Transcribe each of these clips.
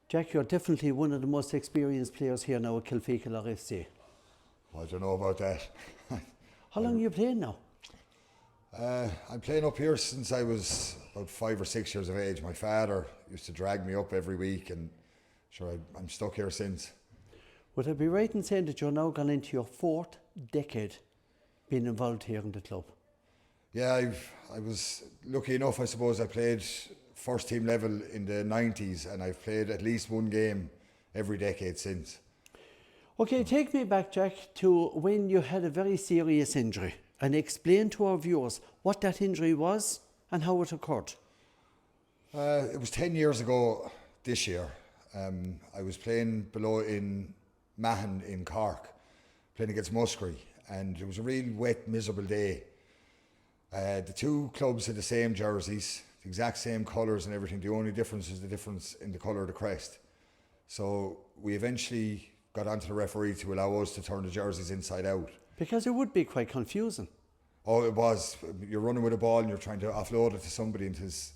Jack, you're definitely one of the most experienced players here now at Kilfeacle RFC. I don't know about that. How long are you playing now? I'm playing up here since I was about 5 or 6 years of age. My father used to drag me up every week, and sure, I'm stuck here since. Would I be right in saying that you're now gone into your 4th decade being involved here in the club? Yeah, I was lucky enough, I suppose. I played first team level in the 90s, and I've played at least one game every decade since. Okay, take me back, Jack, to when you had a very serious injury, and explain to our viewers what that injury was and how it occurred. It was 10 years ago this year. I was playing below in Mahon in Cork, playing against Muskerry, and it was a real wet, miserable day. The two clubs had the same jerseys, the exact same colours and everything. The only difference is the difference in the colour of the crest. So we eventually got onto the referee to allow us to turn the jerseys inside out. Because it would be quite confusing. Oh, it was. You're running with a ball and you're trying to offload it to somebody, and there's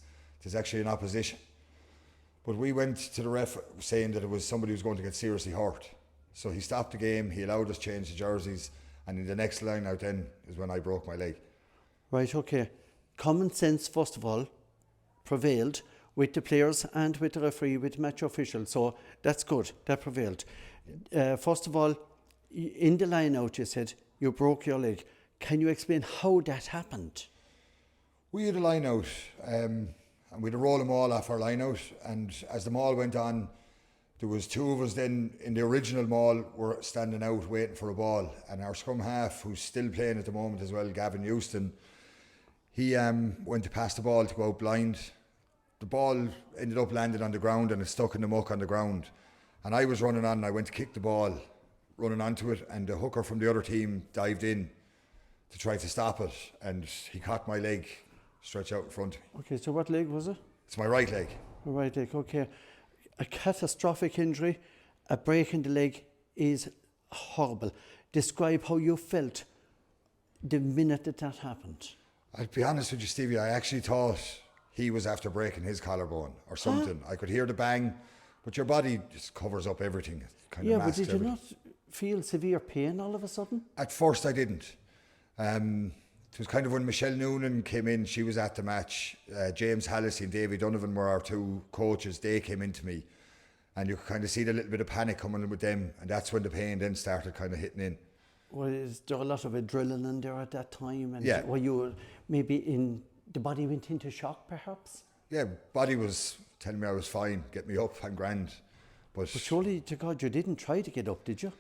actually an opposition. But we went to the ref saying that it was somebody who was going to get seriously hurt. So he stopped the game, he allowed us to change the jerseys, and in the next line out then is when I broke my leg. Right, okay. Common sense, first of all, prevailed with the players and with the referee, with the match official. So that's good, that prevailed. First of all, in the line out, you said you broke your leg. Can you explain how that happened? We had a line out, and we had to roll them all off our line out, and as the maul went on, there was two of us then in the original maul were standing out waiting for a ball, and our scrum half, who's still playing at the moment as well, Gavin Houston, he went to pass the ball to go out blind. The ball ended up landing on the ground and it stuck in the muck on the ground, and I was running on and I went to kick the ball, running onto it, and the hooker from the other team dived in to try to stop it, and he caught my leg stretched out in front of me. Okay, so what leg was it? It's my right leg. Your right leg, okay. A catastrophic injury, a break in the leg is horrible. Describe how you felt the minute that happened. I'll be honest with you, Stevie, I actually thought he was after breaking his collarbone or something. I could hear the bang, but your body just covers up everything. It kind of masks but did you everything. not feel severe pain all of a sudden? At first I didn't. It was kind of when Michelle Noonan came in, she was at the match. James Hallisey and Davy Donovan were our two coaches. They came into me, and you could kind of see the little bit of panic coming in with them, and that's when the pain then started kind of hitting in. Well, is there a lot of adrenaline there at that time? And Yeah. were you the body went into shock perhaps? Yeah, body was telling me I was fine, get me up, I'm grand. But Surely to God you didn't try to get up, did you?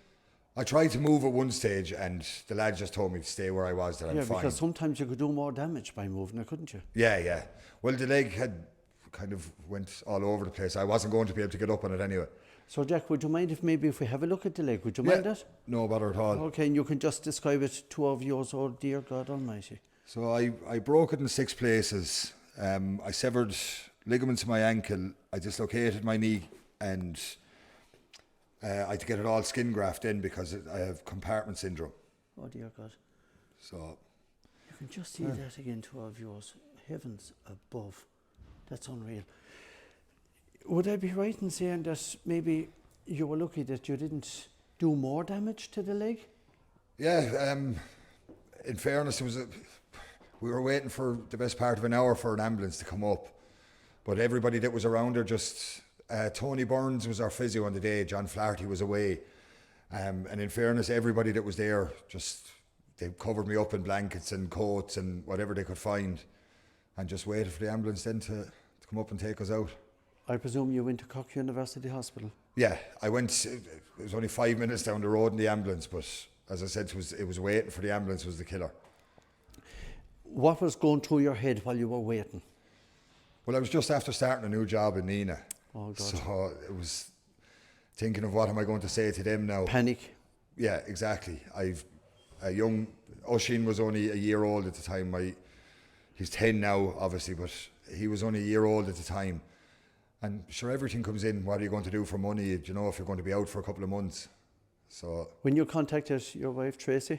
I tried to move at one stage, and the lad just told me to stay where I was, that I'm fine. Because sometimes you could do more damage by moving it, couldn't you? Yeah. Well, the leg had kind of went all over the place. I wasn't going to be able to get up on it anyway. So Jack, would you mind if we have a look at the leg? Would you mind that? No bother at all. Okay, and you can just describe it to our viewers, oh dear God almighty. So I broke it in 6 places. I severed ligaments in my ankle. I dislocated my knee, and I had to get it all skin graft in because I have compartment syndrome. Oh dear God. So You can just see that again to our viewers. Heavens above. That's unreal. Would I be right in saying that maybe you were lucky that you didn't do more damage to the leg? yeah, in fairness, we were waiting for the best part of an hour for an ambulance to come up, but everybody that was around there just... Tony Burns was our physio on the day, John Flaherty was away, and in fairness, everybody that was there, they covered me up in blankets and coats and whatever they could find, and just waited for the ambulance then to come up and take us out. I presume you went to Cork University Hospital? Yeah, I went, it was only 5 minutes down the road in the ambulance, but as I said, it was waiting for the ambulance was the killer. What was going through your head while you were waiting? Well, I was just after starting a new job in Nina. Oh God. So it was thinking of what am I going to say to them now. Panic. Yeah, exactly. I've a young Oisin was only a year old at the time. He's 10 now, obviously, but he was only a year old at the time. And sure, everything comes in. What are you going to do for money? Do you know if you're going to be out for a couple of months? So when you contacted your wife Tracy,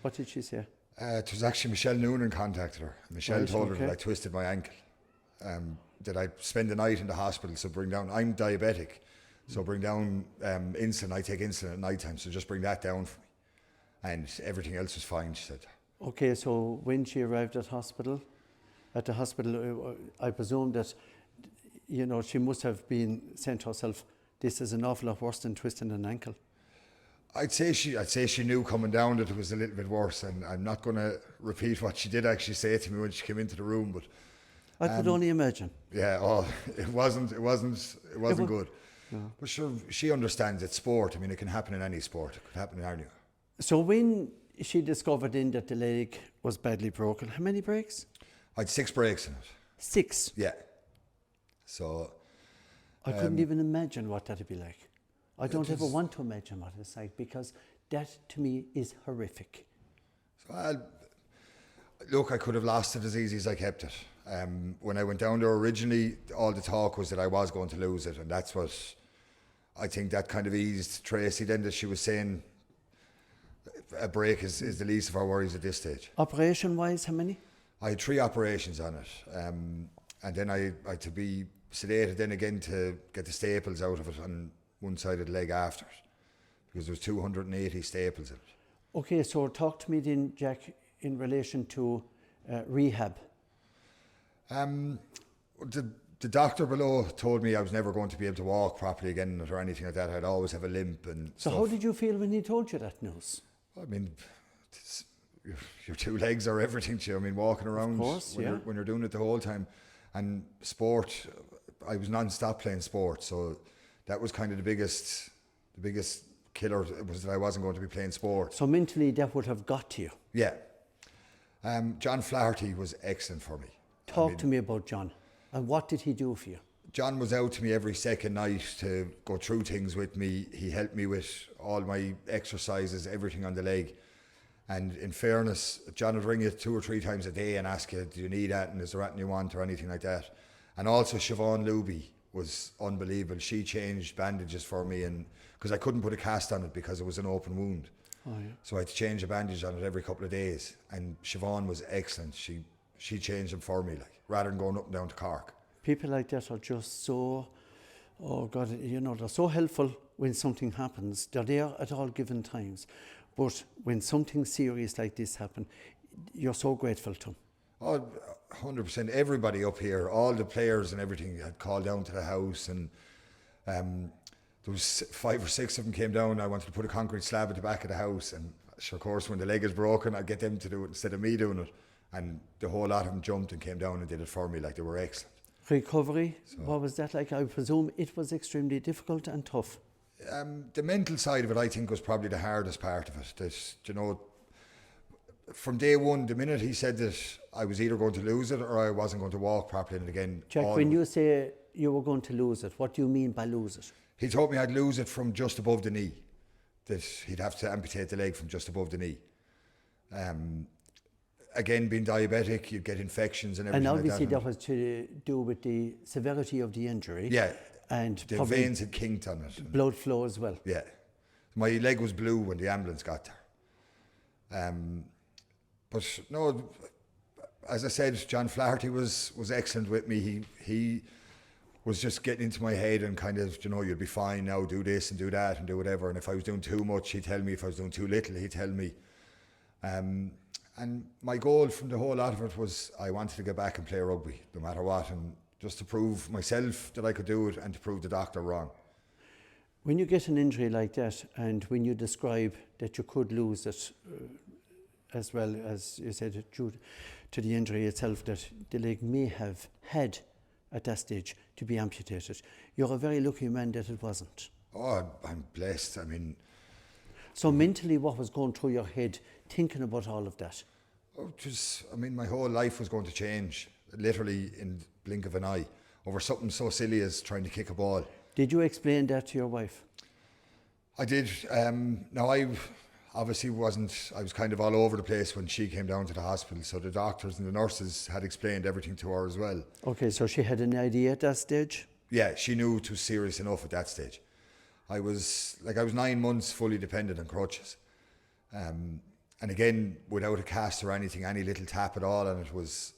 what did she say? It was actually Michelle Noonan contacted her. Michelle told her that I twisted my ankle. That I'd spend the night in the hospital, so bring down. I'm diabetic, So bring down insulin. I take insulin at night time, so just bring that down for me. And everything else was fine, she said. Okay, so when she arrived at the hospital, I presume that, you know, she must have been saying to herself, this is an awful lot worse than twisting an ankle. I'd say she knew coming down that it was a little bit worse, and I'm not going to repeat what she did actually say to me when she came into the room, but I could only imagine. yeah, it wasn't good. No. But sure, she understands it's sport. I mean, it can happen in any sport. It could happen in anywhere. So when she discovered then that the leg was badly broken, how many breaks? I had 6 breaks in it. 6? Yeah. So I couldn't even imagine what that'd be like. I don't ever want to imagine what it's like, because that to me is horrific. So look, I could have lost it as easy as I kept it. When I went down there originally, all the talk was that I was going to lose it, and that's what I think that kind of eased Tracy then, that she was saying a break is the least of our worries at this stage. Operation wise, how many? I had 3 operations on it, and then I had to be sedated then again to get the staples out of it on one side of the leg after it, because there was 280 staples in it. Okay, so talk to me then, Jack, in relation to rehab. The doctor below told me I was never going to be able to walk properly again or anything like that. I'd always have a limp and so stuff. How did you feel when he told you that news? I mean, your 2 legs are everything to you. I mean, walking around of course, when you're doing it the whole time. And sport, I was non-stop playing sport, so that was kind of the biggest killer, was that I wasn't going to be playing sport. So mentally that would have got to you? Yeah. John Flaherty was excellent for me. Talk to me about John. And what did he do for you? John was out to me every second night to go through things with me. He helped me with all my exercises, everything on the leg. And in fairness, John would ring you 2 or 3 times a day and ask you, do you need that, and is there anything you want or anything like that. And also Siobhan Luby was unbelievable. She changed bandages for me, and because I couldn't put a cast on it because it was an open wound. Oh, yeah. So I had to change a bandage on it every couple of days. And Siobhan was excellent. She changed them for me, like, rather than going up and down to Cork. People like that are just so, oh God, you know, they're so helpful when something happens. They're there at all given times. But when something serious like this happens, you're so grateful to them. Oh, 100%. Everybody up here, all the players and everything had called down to the house, and there was 5 or 6 of them came down. I wanted to put a concrete slab at the back of the house, and sure, of course, when the leg is broken, I'd get them to do it instead of me doing it. And the whole lot of them jumped and came down and did it for me. Like, they were excellent. Recovery, what was that like? I presume it was extremely difficult and tough. The mental side of it, I think, was probably the hardest part of it. That, you know, from day one, the minute he said that I was either going to lose it or I wasn't going to walk properly, and again... Jack, when you say you were going to lose it, what do you mean by lose it? He told me I'd lose it from just above the knee, that he'd have to amputate the leg from just above the knee. Again, being diabetic, you'd get infections and everything. And obviously like that was to do with the severity of the injury. Yeah, and the veins had kinked on it. Blood flow as well. Yeah. My leg was blue when the ambulance got there. But no, as I said, John Flaherty was excellent with me. He was just getting into my head and kind of, you know, you'll be fine now, do this and do that and do whatever. And if I was doing too much, he'd tell me. If I was doing too little, he'd tell me. And my goal from the whole lot of it was I wanted to get back and play rugby, no matter what, and just to prove myself that I could do it and to prove the doctor wrong. When you get an injury like that, and when you describe that you could lose it, as well as you said, due to the injury itself, that the leg may have had at that stage to be amputated, you're a very lucky man that it wasn't. Oh, I'm blessed. I mean... So mentally, what was going through your head thinking about all of that? Oh, my whole life was going to change, literally in the blink of an eye, over something so silly as trying to kick a ball. Did you explain that to your wife? I did. Now, I obviously wasn't, I was kind of all over the place when she came down to the hospital, so the doctors and the nurses had explained everything to her as well. Okay, so she had an idea at that stage? Yeah, she knew it was serious enough at that stage. I was 9 months fully dependent on crutches. And again, without a cast or anything, any little tap at all, and it was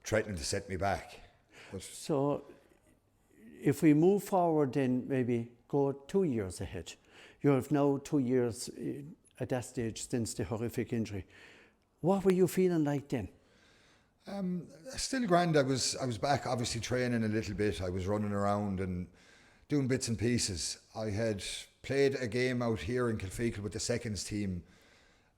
threatening to set me back. But so if we move forward, then maybe go 2 years ahead. You have now 2 years at that stage since the horrific injury. What were you feeling like then? Still grand. I was back, obviously training a little bit. I was running around and doing bits and pieces. I had played a game out here in Kilfeacle with the seconds team.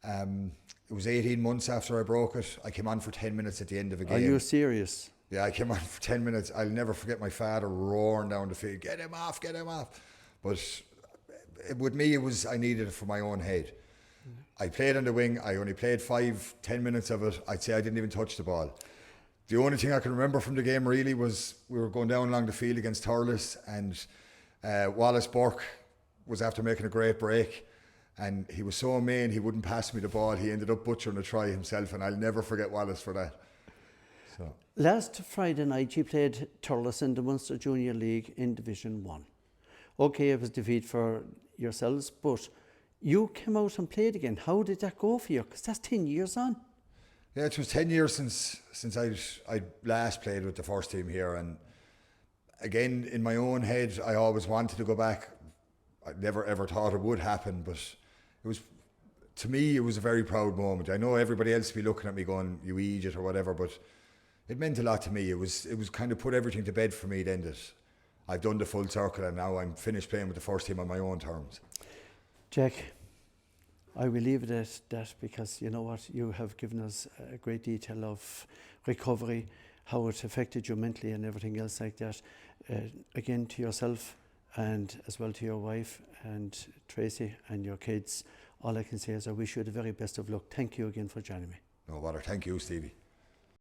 It was 18 months after I broke it. I came on for 10 minutes at the end of a game. Are you serious? Yeah, I came on for 10 minutes. I'll never forget my father roaring down the field, get him off, get him off. But with me, I needed it for my own head. I played on the wing. I only played 5-10 minutes of it. I'd say I didn't even touch the ball. The only thing I can remember from the game really was we were going down along the field against Thurles, and Wallace Burke was after making a great break, and he was so mean he wouldn't pass me the ball. He ended up butchering a try himself, and I'll never forget Wallace for that. So. Last Friday night you played Thurles in the Munster Junior League in Division 1. Okay, it was defeat for yourselves, but you came out and played again. How did that go for you? Because that's 10 years on. Yeah, it was 10 years since I last played with the first team here, and again, in my own head, I always wanted to go back. I never ever thought it would happen, but it was, to me, it was a very proud moment. I know everybody else will be looking at me going, you idiot or whatever, but it meant a lot to me. It was kind of put everything to bed for me then, that I've done the full circle and now I'm finished playing with the first team on my own terms. Jack, I will leave it at that, because you know what, you have given us a great detail of recovery, how it affected you mentally and everything else like that. Again, to yourself and as well to your wife and Tracy and your kids, all I can say is I wish you the very best of luck. Thank you again for joining me. No bother. Thank you, Stevie.